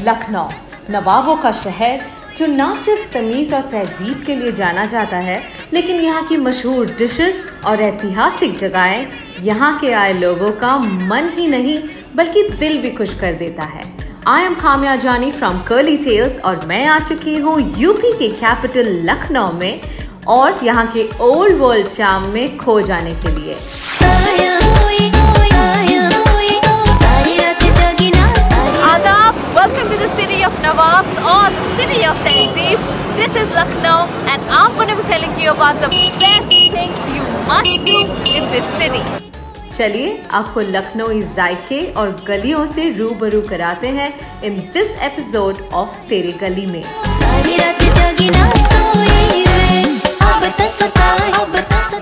लखनऊ, नवाबों का शहर, जो न सिर्फ तमीज़ और तहजीब के लिए जाना जाता है, लेकिन यहाँ की मशहूर डिशेस और ऐतिहासिक जगहें यहाँ के आए लोगों का मन ही नहीं बल्कि दिल भी खुश कर देता है। आई एम काम्या जानी फ्रॉम कर्ली टेल्स और मैं आ चुकी हूँ यूपी के कैपिटल लखनऊ में और यहाँ के ओल्ड वर्ल्ड चार्म में खो जाने के लिए। Welcome to the city of Nawabs or the city of Tehzeeb. This is Lucknow and I'm going to be telling you about the best things you must do in this city. चलिए आपको लखनऊ जायके और गलियों से रूबरू कराते हैं in this episode of तेरे गली में।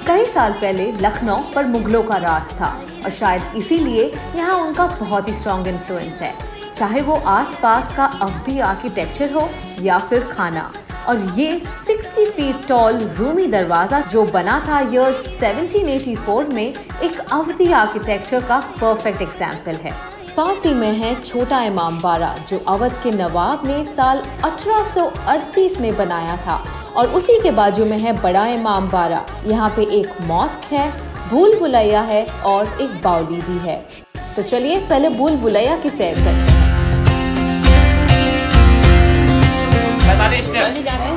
कई साल पहले लखनऊ पर मुगलों का राज था और शायद इसीलिए यहाँ उनका बहुत ही स्ट्रॉन्ग इन्फ्लुएंस है, चाहे वो आसपास का अवधी आर्किटेक्चर हो या फिर खाना। और ये 60 फीट टॉल रूमी दरवाजा जो बना था ईयर 1784 में एक अवधी आर्किटेक्चर का परफेक्ट एग्जाम्पल है। पास ही में है छोटा इमाम बाड़ा जो अवध के नवाब ने साल 1838 में बनाया था और उसी के बाजू में है बड़ा इमाम बाड़ा। यहाँ पे एक मॉस्क है, भूल भुलैया है और एक बावली भी है। तो चलिए पहले भूल भुलैया की सैर करते हैं।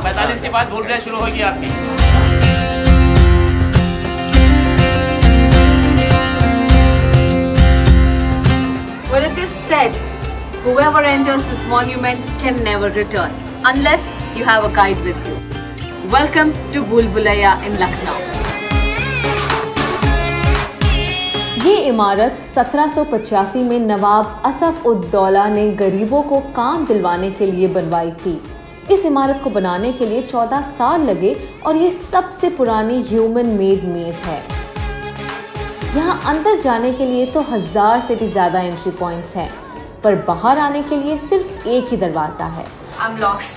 45 के बाद भूल भुलैया शुरू होगी आपकी। Well, it is said, whoever enters this monument can never return unless you have a guide with you. Welcome to Bhul Bhulaiya in Lucknow. ये इमारत 1785 में नवाब असफ उद दौला ने गरीबों को काम दिलवाने के लिए बनवाई थी। इस इमारत को बनाने के लिए 14 साल लगे और ये सबसे पुरानी ह्यूमन मेड मेज है। यहाँ अंदर जाने के लिए तो 1000 से भी ज्यादा एंट्री पॉइंट्स हैं, पर बाहर आने के लिए सिर्फ एक ही दरवाजा है। I'm lost.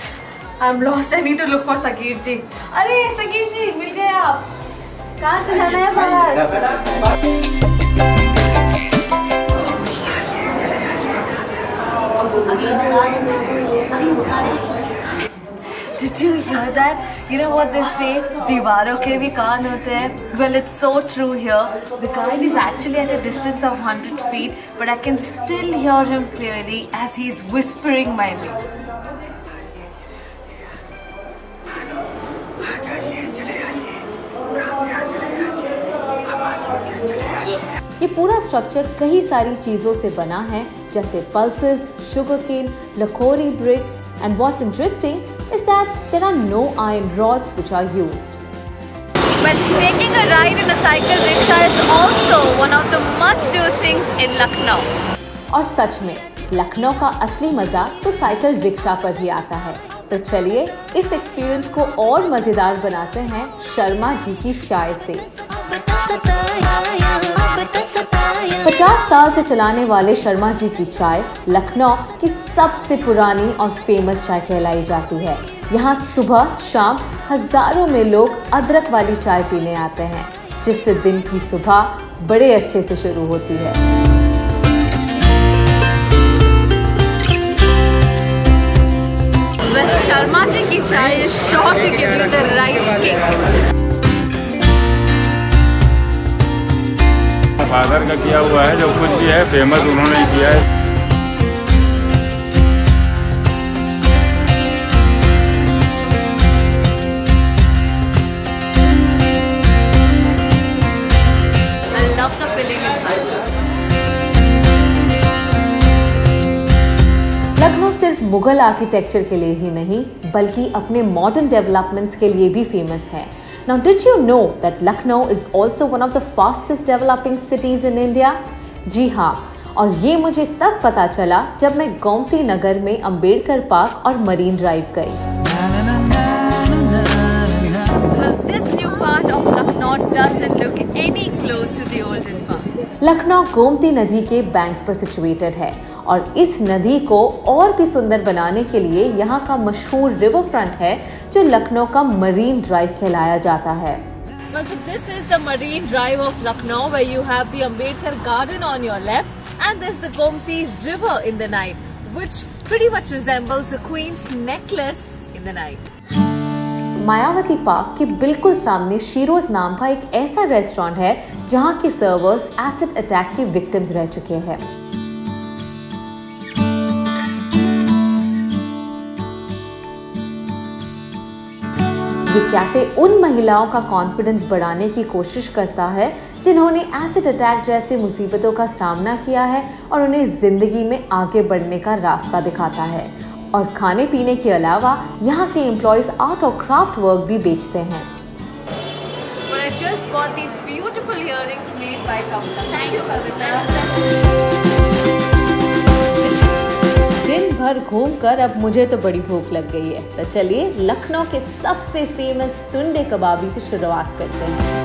I need to look for Sakir जी। अरे सकीर जी मिल गए आप। कहाँ से जाना है बाहर? Did you hear that? You know what they say? दीवारों के भी कान होते हैं. Well, it's so true here. The guide is actually at a distance of 100 feet, but I can still hear him clearly as he's whispering my name. ये पूरा structure कई सारी चीजों से बना है, जैसे pulses, sugarcane, Lakhori brick, and what's interesting is that there are no iron rods which are used. Well, taking a ride in a cycle rickshaw is also one of the must-do things in Lucknow. और सच में लखनऊ का असली मजा तो cycle rickshaw पर ही आता है। तो चलिए इस एक्सपीरियंस को और मजेदार बनाते हैं शर्मा जी की चाय से। 50 साल से चलाने वाले शर्मा जी की चाय लखनऊ की सबसे पुरानी और फेमस चाय कहलाई जाती है। यहाँ सुबह शाम हजारों में लोग अदरक वाली चाय पीने आते हैं, जिससे दिन की सुबह बड़े अच्छे से शुरू होती है। शर्मा जी की चाय is sure to give you the right kick. Father का किया हुआ है, जो कुछ भी है फेमस उन्होंने किया है। I love the filling inside. Lucknow सिर्फ मुगल आर्किटेक्चर के लिए ही नहीं बल्कि अपने मॉडर्न डेवलपमेंट्स के लिए भी फेमस है। Now, did you know that Lucknow is also one of the fastest developing cities in India? जी हाँ, और ये मुझे तब पता चला जब मैं गोमती नगर में अंबेडकर पार्क और मरीन ड्राइव गई। Well, this new part of Lucknow doesn't look any close to the olden part. Lucknow Gomti नदी के बैंक्स पर सिचुएटेड है और इस नदी को और भी सुंदर बनाने के लिए यहाँ का मशहूर रिवर फ्रंट है जो लखनऊ का मरीन ड्राइव कहलाया जाता है। Well, so this is the Marine Drive of Lucknow, where you have the Ambedkar Garden on your left and there's the Gomti River in the night. which pretty much resembles the Queen's necklace in the night. Mayawati park के बिल्कुल सामने Sheroes नाम का एक ऐसा restaurant है जहां के सर्वर्स एसिड अटैक के विक्टिम्स रह चुके हैं। ये कैफे उन महिलाओं का कॉन्फिडेंस बढ़ाने की कोशिश करता है जिन्होंने एसिड अटैक जैसे मुसीबतों का सामना किया है और उन्हें जिंदगी में आगे बढ़ने का रास्ता दिखाता है। और खाने पीने के अलावा यहाँ के एम्प्लॉयज आर्ट और क्राफ्ट वर्क भी बेचते हैं। But I just bought these beautiful earrings made by Kavita. Thank you, Kavita. दिन भर घूमकर अब मुझे तो बड़ी भूख लग गई है, तो चलिए लखनऊ के सबसे फेमस टुंडे कबाबी से शुरुआत करते हैं।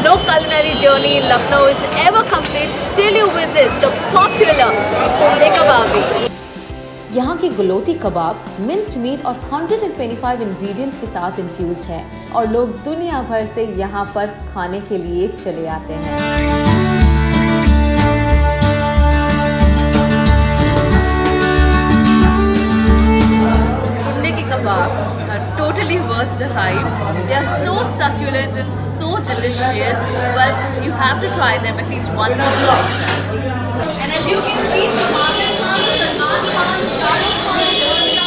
No culinary journey in Lucknow is ever complete till you visit the popular Tunde Kababi. यहाँ के गुलोटी कबाब्स मिंस्ड मीट और 125 इंग्रेडिएंट्स के साथ इन्फ्यूज्ड है और लोग दुनिया भर से यहाँ पर खाने के लिए चले आते हैं। Tunde ke kebab are totally worth the hype. They are so succulent and so delicious. Well, you have to try them at least once in your lifetime. And as you can see, Amir Khan, Salman Khan, Shah Rukh Khan, Rohit,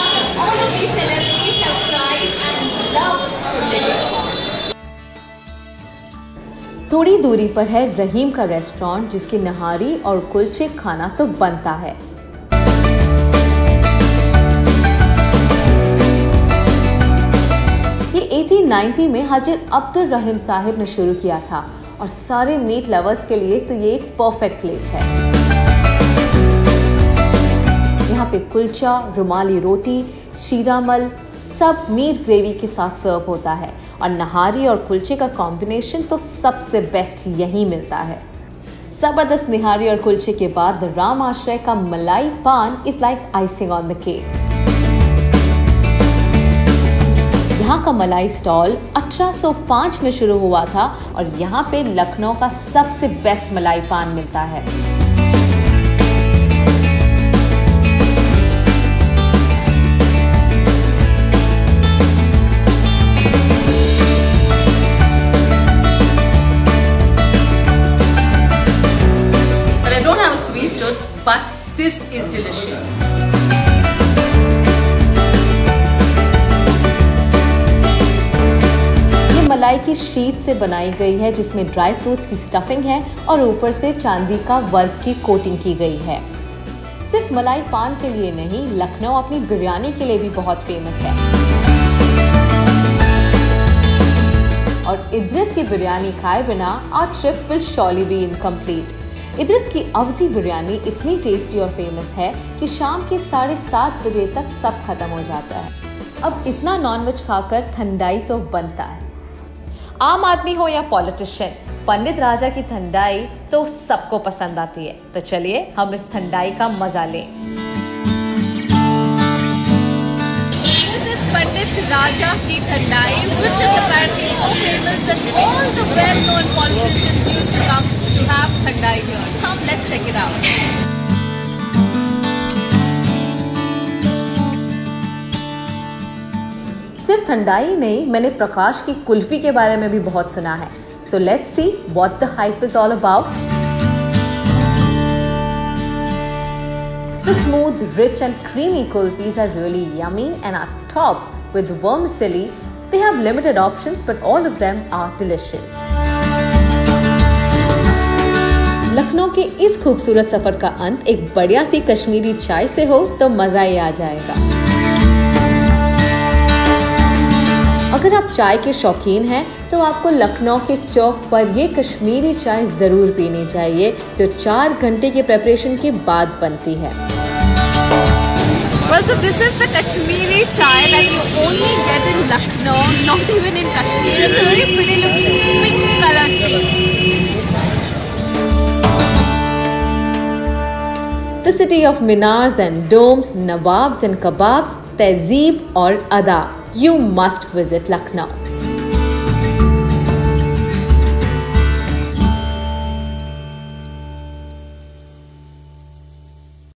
all of these celebrities have tried and loved Tunde ke kebab. थोड़ी दूरी पर है रहीम का restaurant जिसकी नहारी और कुलचे खाना तो बनता है। ये 1890 में हाजी अब्दुल रहीम साहिब ने शुरू किया था और सारे मीट लवर्स के लिए तो ये एक परफेक्ट प्लेस है। यहाँ पे कुलचा, रुमाली रोटी, शीरामल सब मीट ग्रेवी के साथ सर्व होता है और नहारी और कुलचे का कॉम्बिनेशन तो सबसे बेस्ट यहीं मिलता है। जबरदस्त निहारी और कुलचे के बाद द राम आश्रय का मलाई पान is like icing on the cake. यहाँ का मलाई स्टॉल 1805 में शुरू हुआ था और यहाँ पे लखनऊ का सबसे बेस्ट मलाई पान मिलता है। Well, I don't have a sweet tooth, but this is delicious. मलाई की शीट से बनाई गई है जिसमें ड्राई फ्रूट्स की स्टफिंग है और ऊपर से चांदी का वर्क की कोटिंग की गई है। सिर्फ मलाई पान के लिए नहीं, लखनऊ अपनी बिरयानी के लिए भी बहुत फेमस है और इद्रिस की बिरयानी खाए बिना our trip will surely be incomplete. Idris की अवधी बिरयानी इतनी टेस्टी और फेमस है कि शाम के 7:30 बजे तक सब खत्म हो जाता है। अब इतना नॉनवेज खाकर ठंडाई तो बनता है। आम आदमी हो या पॉलिटिशियन, पंडित राजा की ठंडाई तो सबको पसंद आती है, तो चलिए हम इस ठंडाई का मजा लें। पंडित राजा की ठंडाई, which is apparently so famous that all the well-known politicians used to come to have thandai here. Come, let's check it out. सिर्फ ठंडाई नहीं, मैंने प्रकाश की कुल्फी के बारे में भी बहुत सुना है। So let's see what the hype is all about. The smooth, rich and creamy kulfis are really yummy and are topped with vermicelli. They have limited options but all of them are delicious. Lucknow के इस खूबसूरत सफर का अंत एक बढ़िया सी कश्मीरी चाय से हो तो मजा ही आ जाएगा। अगर आप चाय के शौकीन हैं तो आपको लखनऊ के चौक पर ये कश्मीरी चाय जरूर पीनी चाहिए जो 4 घंटे के प्रिपरेशन के बाद बनती है। Well, so this is the Kashmiri chai that you only get in Lucknow, not even in Kashmir. It's a very pretty looking pink colored tea. The city of minars and domes, nawabs and kebabs, tehzeeb और अदा. You must visit Lucknow.